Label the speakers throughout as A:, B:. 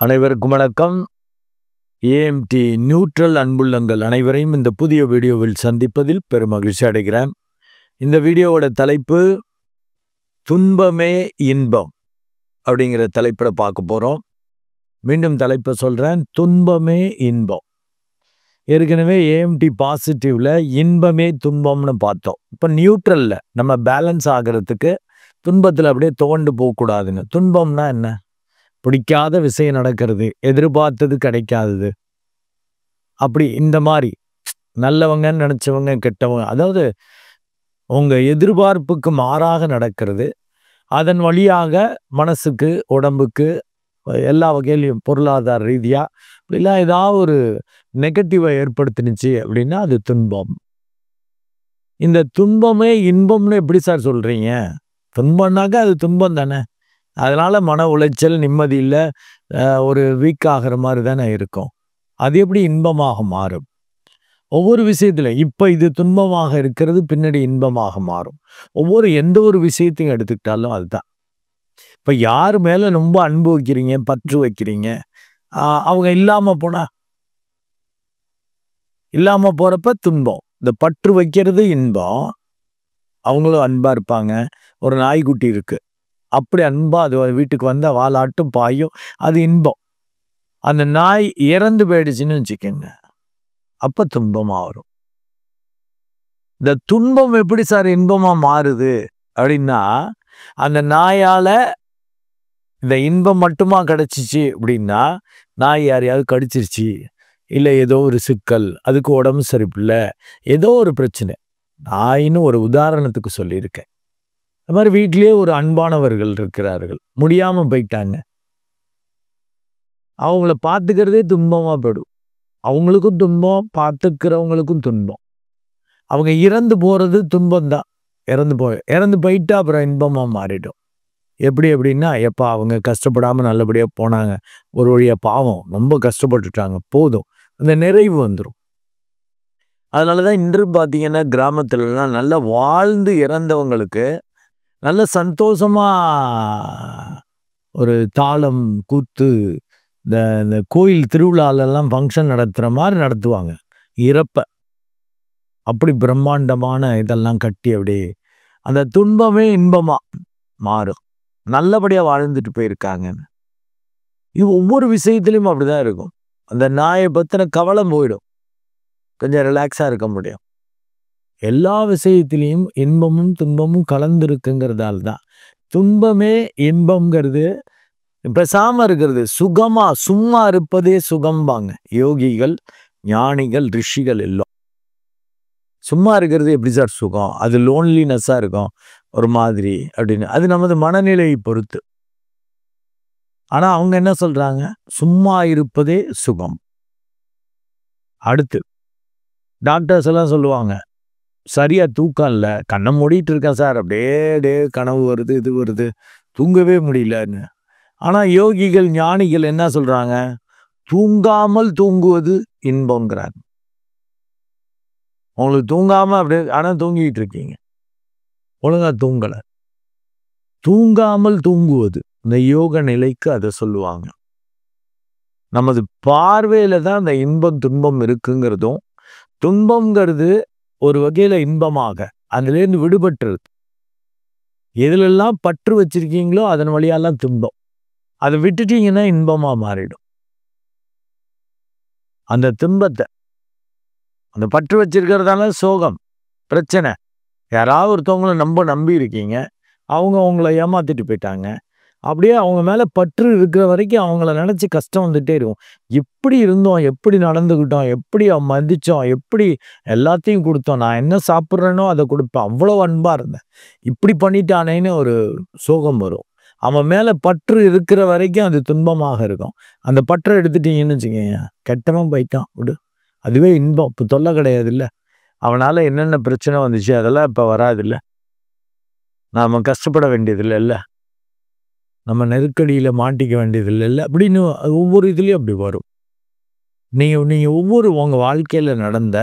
A: அனைவருக்கும் வணக்கம். AMD neutral அன்புள்ளங்கள் அனைவரையும் இந்த புதிய வீடியோவில் சந்திப்பதில் பெருமகிழ்ச்சி அடைகிறேன். இந்த வீடியோவோட தலைப்பு துன்பமே இன்பம் அப்படிங்கிற தலைப்பில் பார்க்க போகிறோம். மீண்டும் தலைப்பை சொல்கிறேன், துன்பமே இன்பம். ஏற்கனவே ஏஎம்டி பாசிட்டிவ்ல இன்பமே துன்பம்னு பார்த்தோம். இப்போ நியூட்ரலில் நம்ம பேலன்ஸ் ஆகிறதுக்கு துன்பத்தில் அப்படியே துவண்டு போகக்கூடாதுன்னு. துன்பம்னா என்ன? பிடிக்காத விஷயம் நடக்கிறது, எதிர்பார்த்தது கிடைக்காதது, அப்படி இந்த மாதிரி நல்லவங்கன்னு நினச்சவங்க கெட்டவங்க, அதாவது உங்கள் எதிர்பார்ப்புக்கு மாறாக நடக்கிறது. அதன் வழியாக மனசுக்கு, உடம்புக்கு, எல்லா வகையிலையும் பொருளாதார ரீதியாக இப்படிலாம் ஏதாவது ஒரு நெகட்டிவை ஏற்படுத்தினுச்சு அப்படின்னா அது துன்பம். இந்த துன்பமே இன்பம்னு எப்படி சார் சொல்கிறீங்க? துன்பம்னாக்கா அது துன்பம் தானே. அதனால் மன உளைச்சல், நிம்மதி இல்லை, ஒரு வீக் ஆகிற மாதிரி தானே இருக்கும். அது எப்படி இன்பமாக மாறும்? ஒவ்வொரு விஷயத்தில் இப்போ இது துன்பமாக இருக்கிறது பின்னாடி இன்பமாக மாறும். எந்த ஒரு விஷயத்தையும் எடுத்துக்கிட்டாலும் அதுதான். இப்போ யார் மேலே ரொம்ப அன்பு வைக்கிறீங்க, பற்று வைக்கிறீங்க, அவங்க இல்லாமல் போகிறப்ப துன்பம். இந்த பற்று வைக்கிறது இன்பம். அவங்களும் அன்பாக இருப்பாங்க. ஒரு நாய்க்குட்டி இருக்குது, அப்படி அன்பா அது வீட்டுக்கு வந்த வாலாட்டும் பாயும், அது இன்பம். அந்த நாய் இறந்து போயிடுச்சுன்னு வச்சுக்கோங்க, அப்போ துன்பமாக வரும். இந்த துன்பம் எப்படி சார் இன்பமாக மாறுது அப்படின்னா, அந்த நாயால் இந்த இன்பம் மட்டுமா கிடச்சிச்சு அப்படின்னா, நாய் யாரையாவது கடிச்சிருச்சு, இல்லை ஏதோ ஒரு சிக்கல், அதுக்கு உடம்பு சரிப்பில்லை, ஏதோ ஒரு பிரச்சனை. நாயின்னு ஒரு உதாரணத்துக்கு சொல்லியிருக்கேன். அது மாதிரி வீட்டிலேயே ஒரு அன்பானவர்கள் இருக்கிறார்கள், முடியாமல் போயிட்டாங்க. அவங்கள பார்த்துக்கிறதே துன்பமாக போயிடும். அவங்களுக்கும் துன்பம், பார்த்துக்கிறவங்களுக்கும் துன்பம். அவங்க இறந்து போகிறது துன்பம்தான். இறந்து போயிட்டா அப்புறம் இன்பமாக மாறிடும். எப்படி அப்படின்னா, எப்போ அவங்க கஷ்டப்படாமல் நல்லபடியாக போனாங்க, ஒரு வழியாக பாவம் ரொம்ப கஷ்டப்பட்டுட்டாங்க, போதும், அந்த நிறைவு வந்துடும். அதனால தான் இன்று பார்த்தீங்கன்னா கிராமத்துலலாம் நல்லா வாழ்ந்து இறந்தவங்களுக்கு நல்ல சந்தோஷமா ஒரு தாளம் கூத்து, இந்த கோயில் திருவிழாலெல்லாம் ஃபங்க்ஷன் நடத்துகிற மாதிரி நடத்துவாங்க. இறப்ப அப்படி பிரம்மாண்டமான இதெல்லாம் கட்டி அப்படியே அந்த துன்பமே இன்பமாக மாறும். நல்லபடியாக வாழ்ந்துட்டு போயிருக்காங்கன்னு. இது ஒவ்வொரு விஷயத்துலையும் அப்படிதான் இருக்கும். அந்த நாயை பற்றின கவலை போயிடும், கொஞ்சம் ரிலாக்ஸாக இருக்க முடியும். எல்லா விஷயத்திலையும் இன்பமும் துன்பமும் கலந்துருக்குங்கிறதால தான் துன்பமே இன்பம்ங்கிறது. பேசாம இருக்கிறது சும்மா இருப்பதே சுகம்பாங்க யோகிகள், ஞானிகள், ரிஷிகள் எல்லாம். சும்மா இருக்கிறது எப்படி சார் சுகம்? அது லோன்லினஸ்ஸாக இருக்கும் ஒரு மாதிரி அப்படின்னு. அது நமது மனநிலையை பொறுத்து. ஆனால் அவங்க என்ன சொல்றாங்க? சும்மா இருப்பதே சுகம். அடுத்து டாக்டர்ஸ் எல்லாம் சொல்லுவாங்க, சரியா தூக்கம் இல்லை, கண்ணை மூடிட்டு இருக்கேன் சார், அப்படியே கனவு வருது, இது வருது, தூங்கவே முடியலன்னு. ஆனால் யோகிகள், ஞானிகள் என்ன சொல்றாங்க? தூங்காமல் தூங்குவது இன்பங்கிறாங்க. உங்களுக்கு தூங்காம அப்படியே, ஆனால் தூங்கிட்டு இருக்கீங்க, ஒழுங்கா தூங்கலை. தூங்காமல் தூங்குவது இந்த யோக நிலைக்கு அதை சொல்லுவாங்க. நமது பார்வையில தான் அந்த இன்பம் துன்பம் இருக்குங்கிறதும், துன்பம்ங்கிறது ஒரு வகையில இன்பமாக அதுலேருந்து விடுபட்டுறது. எதுலெல்லாம் பற்று வச்சிருக்கீங்களோ அதன் வழியெல்லாம் துன்பம், அதை விட்டுட்டீங்கன்னா இன்பமா மாறிடும். அந்த துன்பத்தை, அந்த பற்று வச்சிருக்கிறதால சோகம், பிரச்சனை. யாராவது ஒருத்தவங்களை நம்பி இருக்கீங்க, அவங்க அவங்கள ஏமாத்திட்டு போயிட்டாங்க. அப்படியே அவங்க மேலே பற்று இருக்கிற வரைக்கும் அவங்கள நினச்சி கஷ்டம் வந்துட்டே இருக்கும். எப்படி இருந்தோம், எப்படி நடந்துக்கிட்டோம், எப்படி மதித்தோம், எப்படி எல்லாத்தையும் கொடுத்தோம், நான் என்ன சாப்பிட்றேனோ அதை கொடுப்பேன், அவ்வளோ அன்பாக இருந்தேன், இப்படி பண்ணிட்டானேன்னு ஒரு சோகம் வரும். அவன் மேலே பற்று இருக்கிற வரைக்கும் அது துன்பமாக இருக்கும். அந்த பற்றை எடுத்துட்டீங்கன்னு வச்சுக்கோங்க, கெட்டவன் போயிட்டான் விடு, அதுவே இன்பம். இப்போ தொல்லை கிடையாது இல்லை. அவனால் என்னென்ன பிரச்சனை வந்துச்சு அதெல்லாம் இப்போ வராதில்லை. நாம் கஷ்டப்பட வேண்டியதில்லை இல்லை, நம்ம நெருக்கடியில் மாட்டிக்க வேண்டியதில்லை இல்லை அப்படின்னு ஒவ்வொரு இதுலேயும் அப்படி வரும். நீங்கள் ஒவ்வொரு உங்கள் வாழ்க்கையில் நடந்த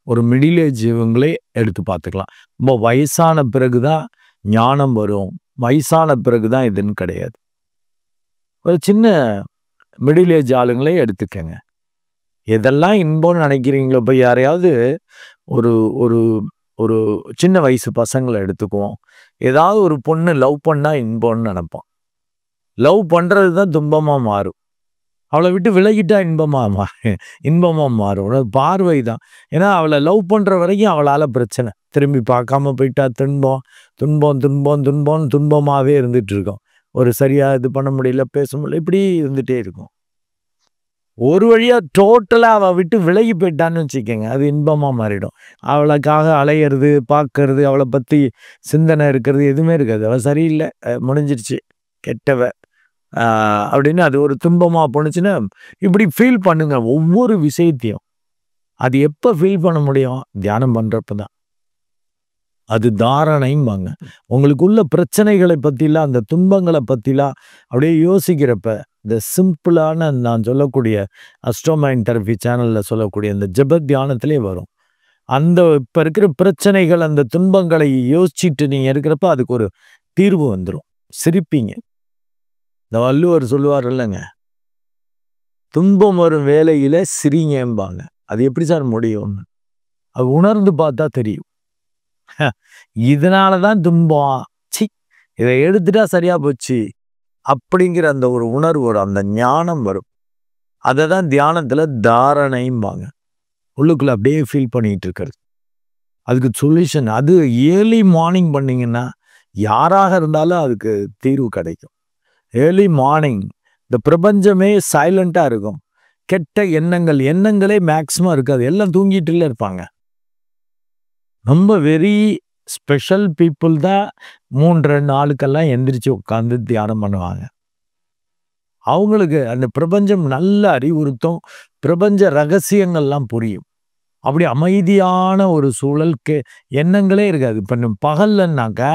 A: ஒரு மிடில் ஏஜ் இவங்களே எடுத்து பார்த்துக்கலாம். ரொம்ப வயசான பிறகு தான் ஞானம் வரும், வயசான பிறகு தான் இதுன்னு கிடையாது. ஒரு சின்ன மிடில் ஏஜ் ஆளுங்களே எடுத்துக்கங்க. எதெல்லாம் இன்பம்னு நினைக்கிறீங்களோ, இப்போ யாரையாவது ஒரு ஒரு ஒரு சின்ன வயசு பசங்களை எடுத்துக்குவோம். ஏதாவது ஒரு பொண்ணு லவ் பண்ணா இன்பம்னு நினைப்பான். லவ் பண்றது தான் துன்பமா மாறும். அவளை விட்டு விலகிட்டா இன்பமா மாறும். பார்வை தான். ஏன்னா அவளை லவ் பண்ற வரைக்கும் அவளால பிரச்சனை. திரும்பி பார்க்காம போயிட்டா துன்பம், துன்பம், துன்பம், துன்பம், துன்பமாவே இருந்துட்டு இருக்கோம். ஒரு சரியா இது பண்ண முடியல, பேச முடியல, இப்படி இருந்துட்டே இருக்கும். ஒரு வழியா டோட்டலா அவ விட்டு விலகி போயிட்டான்னு வச்சுக்கோங்க, அது இன்பமா மாறிடும். அவளுக்காக அலையிறது, பார்க்கறது, அவளை பத்தி சிந்தனை இருக்கிறது எதுவுமே இருக்காது. அவ சரியில்லை, முடிஞ்சிருச்சு, கெட்டவ அப்படின்னு அது ஒரு துன்பமா போணுச்சுன்னா, இப்படி ஃபீல் பண்ணுங்க ஒவ்வொரு விஷயத்தையும். அது எப்போ ஃபீல் பண்ண முடியும்? தியானம் பண்றப்ப தான். அது தாரணைம்பாங்க. உங்களுக்குள்ள பிரச்சனைகளை பற்றிலாம், அந்த துன்பங்களை பற்றிலாம் அப்படியே யோசிக்கிறப்ப, இந்த சிம்பிளான நான் சொல்லக்கூடிய அஸ்ட்ரோமைண்ட் தெரபி சேனலில் சொல்லக்கூடிய இந்த ஜப தியானத்திலே வரும். அந்த இப்போ இருக்கிற பிரச்சனைகள், அந்த துன்பங்களை யோசிச்சுட்டு நீங்கள் இருக்கிறப்ப அதுக்கு ஒரு தீர்வு வந்துடும். சிரிப்பீங்க. இந்த வள்ளுவர் சொல்லுவார் இல்லைங்க, துன்பம் வரும் வேலையில சிரிங்கம்பாங்க. அது எப்படி சார் முடியும்? அது உணர்ந்து பார்த்தா தெரியும். இதனால தான் துன்பம், சி இதை எடுத்துட்டா சரியா போச்சு அப்படிங்கிற அந்த ஒரு உணர்வு வரும், அந்த ஞானம் வரும். அதை தான் தியானத்தில் தாரணைம்பாங்க. உள்ளுக்குள்ள அப்படியே ஃபீல் பண்ணிட்டு இருக்கிறது. அதுக்கு சொல்யூஷன் அது ஏர்லி மார்னிங் பண்ணிங்கன்னா யாராக இருந்தாலும் அதுக்கு தீர்வு கிடைக்கும். ஏர்லி மார்னிங் இந்த பிரபஞ்சமே சைலண்ட்டாக இருக்கும். கெட்ட எண்ணங்களே மேக்சிமம் இருக்காது. எல்லாம் தூங்கிட்டுல இருப்பாங்க. ரொம்ப வெரி ஸ்பெஷல் பீப்புள் தான் 3-4 எந்திரிச்சு உட்காந்து தியானம் பண்ணுவாங்க. அவங்களுக்கு அந்த பிரபஞ்சம் நல்ல அறிவுறுத்தும். பிரபஞ்ச ரகசியங்கள்லாம் புரியும். அப்படி அமைதியான ஒரு சூழலுக்கு எண்ணங்களே இருக்காது. இப்போ பகல்லன்னாக்கா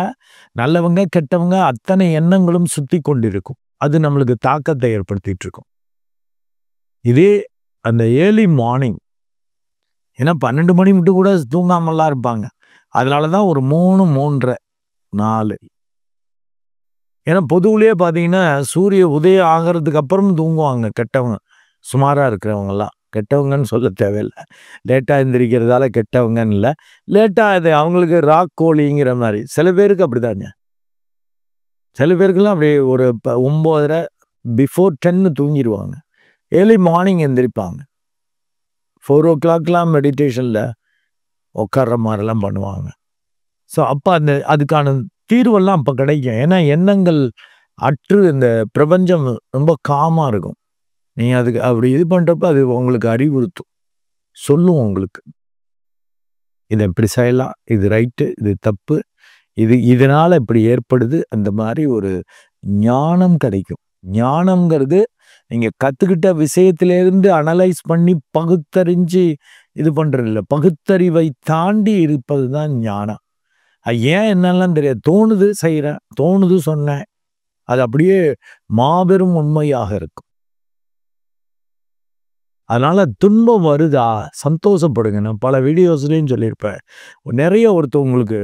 A: நல்லவங்க கெட்டவங்க அத்தனை எண்ணங்களும் சுற்றி கொண்டிருக்கும். அது நம்மளுக்கு தாக்கத்தை ஏற்படுத்திட்டு இருக்கும். இதே அந்த ஏர்லி மார்னிங், ஏன்னா 12 மணி மட்டும் கூட தூங்காமலாம் இருப்பாங்க. அதனால தான் ஒரு 3, 3:30, 4. ஏன்னா பொதுவிலேயே பார்த்தீங்கன்னா சூரிய உதயம் ஆகிறதுக்கு அப்புறம் தூங்குவாங்க கெட்டவங்க. சுமாராக இருக்கிறவங்கலாம் கெட்டவங்கன்னு சொல்ல தேவையில்லை. லேட்டாக எந்திரிக்கிறதால கெட்டவங்கன்னு இல்லை. லேட்டாக அது அவங்களுக்கு ராக் கோழிங்கிற மாதிரி. சில பேருக்கு அப்படிதாங்க. சில பேருக்குலாம் அப்படியே ஒரு 9:30 பிஃபோர் 10 தூங்கிடுவாங்க. Early morning எந்திரிப்பாங்க. 4 o'clockலாம் மெடிடேஷனில் உட்கார்ற மாதிரிலாம் பண்ணுவாங்க. ஸோ அப்போ அதுக்கான தீர்வெல்லாம் அப்போ கிடைக்கும். ஏன்னா எண்ணங்கள் அற்று இந்த பிரபஞ்சம் ரொம்ப காமாக இருக்கும். நீங்கள் அதுக்கு அப்படி இது பண்ணுறப்ப அது உங்களுக்கு அறிவுறுத்தும், சொல்லும் உங்களுக்கு. இதை இப்படி செய்யலாம், இது ரைட்டு, இது தப்பு, இதனால் இப்படி ஏற்படுது. அந்த மாதிரி ஒரு ஞானம் கிடைக்கும். ஞானம்ங்கிறது நீங்கள் கற்றுக்கிட்ட விஷயத்திலேருந்து அனலைஸ் பண்ணி பகுத்தறிஞ்சு இது பண்ணுறது இல்லை. பகுத்தறிவை தாண்டி இருப்பது தான் ஞானம். ஏன் என்னெல்லாம் தெரியாது, தோணுது செய்கிறேன், தோணுது சொன்னேன், அது அப்படியே மாபெரும் உண்மையாக இருக்கும். அதனால துன்பம் வருதா சந்தோஷப்படுங்க. நான் பல வீடியோஸ்லையும் சொல்லியிருப்பேன். நிறைய ஒருத்தவங்களுக்கு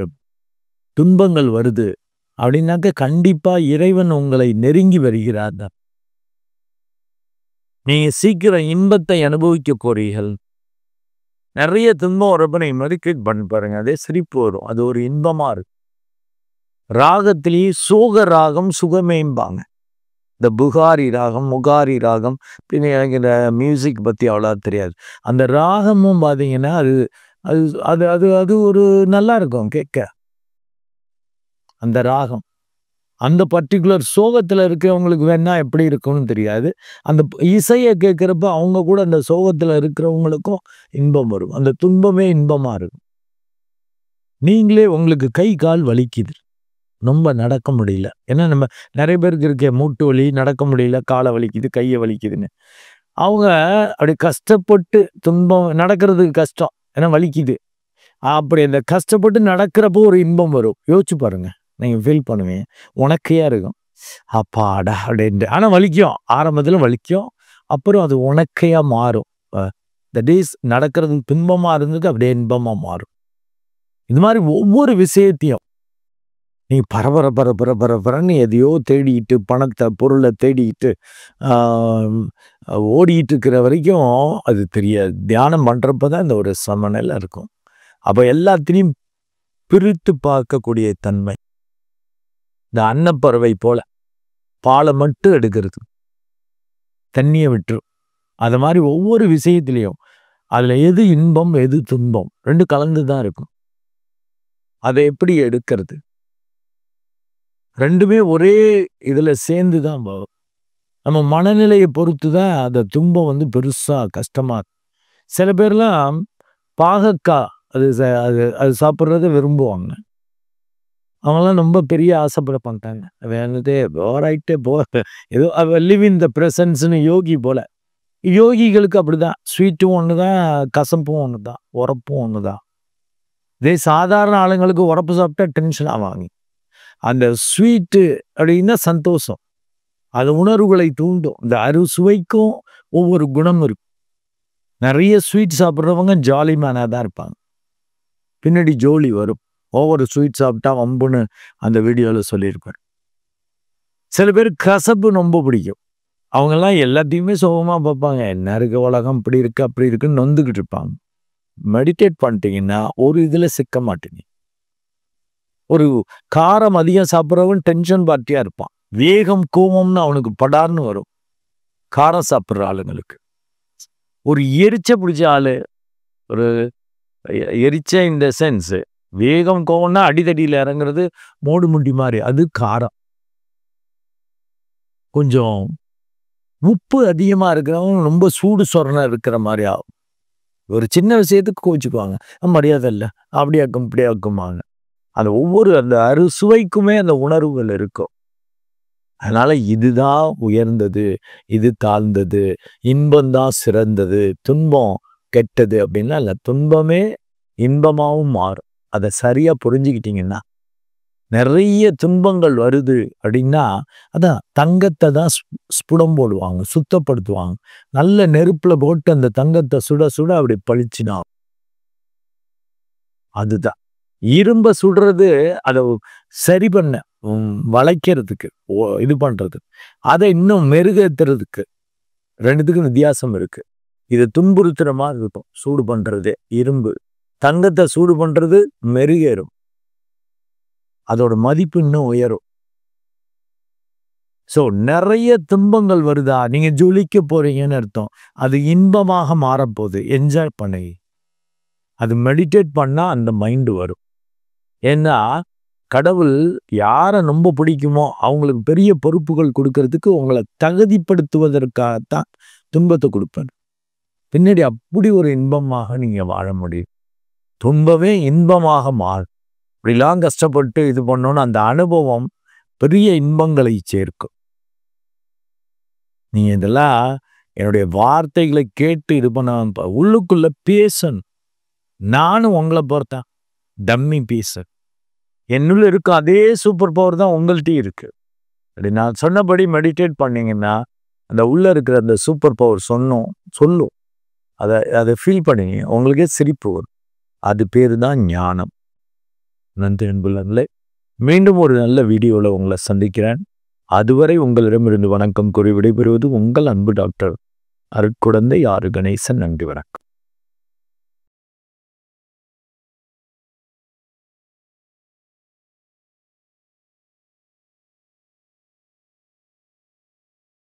A: துன்பங்கள் வருது அப்படின்னாக்க கண்டிப்பா இறைவன் உங்களை நெருங்கி வருகிறார். நீங்க சீக்கிரம் இன்பத்தை அனுபவிக்க போறீர்கள். நிறைய துன்பம் வரப்ப நீங்க மெடிடேட் பண்ணி பாருங்க, அதே சிரிப்பு வரும். அது ஒரு இன்பமா இருக்கு. ராகத்திலேயே சோக ராகம் சுகமேம்பாங்க. இந்த புகாரி ராகம், முகாரி ராகம், பின்ன எனக்கு இந்த மியூசிக் பற்றி அவ்வளோ தெரியாது. அந்த ராகமும் பார்த்தீங்கன்னா அது அது அது அது அது ஒரு நல்லா இருக்கும் கேட்க. அந்த ராகம் அந்த பர்டிகுலர் சோகத்தில் இருக்கிறவங்களுக்கு வேணா எப்படி இருக்கும்னு தெரியாது. அந்த இசையை கேட்குறப்ப அவங்க கூட அந்த சோகத்தில் இருக்கிறவங்களுக்கும் இன்பம் வரும். அந்த துன்பமே இன்பமாக இருக்கும். நீங்களே உங்களுக்கு கை கால் வலிக்குது, ரொம்ப நடக்க முடியல. ஏன்னா நம்ம நிறைய பேருக்கு இருக்க மூட்டு வலி, நடக்க முடியல, காலை வலிக்குது, கையை வலிக்குதுன்னு. அவங்க அப்படி கஷ்டப்பட்டு துன்பம் நடக்கிறதுக்கு கஷ்டம், ஏன்னா வலிக்குது. அப்படி அந்த கஷ்டப்பட்டு நடக்கிறப்போ ஒரு இன்பம் வரும். யோசிச்சு பாருங்க, நீங்கள் ஃபீல் பண்ணுவீங்க. உனக்கையாக இருக்கும், அப்பாடா அப்படின்ட்டு. ஆனால் வலிக்கும், ஆரம்பத்தில் வலிக்கும், அப்புறம் அது உனக்கையாக மாறும். தட் இஸ் நடக்கிறது துன்பமாக இருந்தது அப்படியே இன்பமாக மாறும். இது மாதிரி ஒவ்வொரு விஷயத்தையும் நீ பரபர பரபர பரபரன்னு எதையோ தேடிட்டு பணத்தை பொருளை தேடிட்டு ஓடிட்டு இருக்கிற வரைக்கும் அது தெரியாது. தியானம் பண்ணுறப்ப தான் இந்த ஒரு சமநிலை இருக்கும். அப்போ எல்லாத்திலையும் பிரித்து பார்க்கக்கூடிய தன்மை. இந்த அன்னப்பறவை போல பாலை மட்டும் எடுக்கிறது, தண்ணியை விட்டுரும். அது மாதிரி ஒவ்வொரு விஷயத்திலையும் அதில் எது இன்பம் எது துன்பம் ரெண்டு கலந்து தான் இருக்கும். அதை எப்படி எடுக்கிறது? ரெண்டுமே ஒரே இதில் சேர்ந்து தான் வரும். நம்ம மனநிலையை பொறுத்து தான் அந்த துன்பம் பெருசாக கஷ்டமாக. சில பேர்லாம் பாகக்காய் அது அது சாப்பிட்றத விரும்புவாங்க. அவங்களாம் ரொம்ப பெரிய ஆசைப்பட மாட்டாங்க. வேணுதே போராயிட்டே ஏதோ லிவ் இன் த ப்ரெசன்ஸ்னு யோகி போல. யோகிகளுக்கு அப்படிதான். ஸ்வீட்டும் ஒன்று தான், கசப்பும் ஒன்று தான், உரப்பும் ஒன்று தான். இதே சாதாரண ஆளுங்களுக்கு உரப்பு சாப்பிட்டா டென்ஷன் ஆவாங்க. அந்த ஸ்வீட்டு அப்படின்னா சந்தோஷம், அது உணர்வுகளை தூண்டும். இந்த அறுசுவைக்கும் ஒவ்வொரு குணம் இருக்கும். நிறைய ஸ்வீட் சாப்பிட்றவங்க ஜாலி மேனாக தான் இருப்பாங்க. பின்னாடி ஜோலி வரும். ஒவ்வொரு ஸ்வீட் சாப்பிட்டா வம்புன்னு அந்த வீடியோவில் சொல்லியிருப்பார். சில பேர் கசப்பு ரொம்ப பிடிக்கும். அவங்கெல்லாம் எல்லாத்தையுமே சுகமாக பார்ப்பாங்க. என்ன இருக்கு உலகம், இப்படி இருக்கு அப்படி இருக்குன்னு நொந்துக்கிட்டு இருப்பாங்க. மெடிடேட் பண்ணிட்டீங்கன்னா ஒரு இதில் சிக்க மாட்டீங்க. ஒரு காரம் அதிகம் சாப்பிட்றவன் டென்ஷன் பார்ட்டியாக இருப்பான். வேகம் கோபம்னு அவனுக்கு படார்னு வரும் காரம் சாப்பிட்ற ஆளுங்களுக்கு. ஒரு எரிச்ச பிடிச்ச ஆள், ஒரு எரிச்ச இந்த சென்ஸு வேகம் கோவம்னா அடிதடியில் இறங்குறது மோடு முண்டி மாதிரி, அது காரம். கொஞ்சம் உப்பு அதிகமாக இருக்கிறவங்க ரொம்ப சூடு சொரணை இருக்கிற மாதிரி ஆகும். ஒரு சின்ன விஷயத்துக்கு கோச்சுக்குவாங்க, மரியாதை இல்லை அப்படியாக்கும் இப்படியாக்குமாங்க. அந்த ஒவ்வொரு அந்த அறுசுவைக்குமே அந்த உணர்வுகள் இருக்கும். அதனால இதுதான் உயர்ந்தது, இது தாழ்ந்தது, இன்பம்தான் சிறந்தது, துன்பம் கெட்டது அப்படின்னா இல்லை. துன்பமே இன்பமாகவும் மாறும். அதை சரியா புரிஞ்சுக்கிட்டீங்கன்னா, நிறைய துன்பங்கள் வருது அப்படின்னா அதான் தங்கத்தை தான் ஸ்புடம் போடுவாங்க, சுத்தப்படுத்துவாங்க. நல்ல நெருப்புல போட்டு அந்த தங்கத்தை சுட சுட அப்படி பளிச்சுனா, அதுதான் இரும்ப சுடுறது. அதை சரி பண்ண வளைக்கிறதுக்கு இது பண்றது, அதை இன்னும் மெருகேற்றுறதுக்கு ரெண்டுத்துக்கும் வித்தியாசம் இருக்கு. இதை துன்புறுத்துற மாதிரி இருக்கும் சூடு பண்றது இரும்பு, தங்கத்தை சூடு பண்றது மெருகேறும், அதோட மதிப்பு இன்னும் உயரும். ஸோ நிறைய துன்பங்கள் வருதா, நீங்க ஜொலிக்க போறீங்கன்னு அர்த்தம். அது இன்பமாக மாறப்போகுது. என்ஜாய் பண்ணி அது மெடிடேட் பண்ணா அந்த மைண்டு வரும். ஏன்னா கடவுள் யாரை ரொம்ப பிடிக்குமோ அவங்களுக்கு பெரிய பொறுப்புகள் கொடுக்கறதுக்கு உங்களை தகுதிப்படுத்துவதற்காகத்தான் துன்பத்தை கொடுப்பார். பின்னாடி அப்படி ஒரு இன்பமாக நீங்க வாழ முடியும். துன்பமே இன்பமாக மாறும். இப்படிலாம் கஷ்டப்பட்டு இது பண்ணோன்னு அந்த அனுபவம் பெரிய இன்பங்களை சேர்க்கும். நீங்க இதெல்லாம் என்னுடைய வார்த்தைகளை கேட்டு இது பண்ண உள்ளுக்குள்ள பேசணும். நானும் உங்களை பொறுத்தேன் டம்மி பீஸு. என்னுள்ள இருக்க அதே சூப்பர் பவர் தான் உங்கள்கிட்டையும் இருக்கு. அப்படி நான் சொன்னபடி மெடிடேட் பண்ணீங்கன்னா அந்த உள்ள இருக்கிற அந்த சூப்பர் பவர் சொல்லும். அதை ஃபீல் பண்ணீங்க, உங்களுக்கே சிரிப்பு வரும். அது பேரு தான் ஞானம். நன்றி அன்புள்ளங்களே. மீண்டும் ஒரு நல்ல வீடியோவில் உங்களை சந்திக்கிறேன். அதுவரை உங்களிடமிருந்து வணக்கம் கூறி விடைபெறுவது உங்கள் அன்பு டாக்டர் அருட்குழந்தை ஆறு கணேசன். நன்றி, வணக்கம்.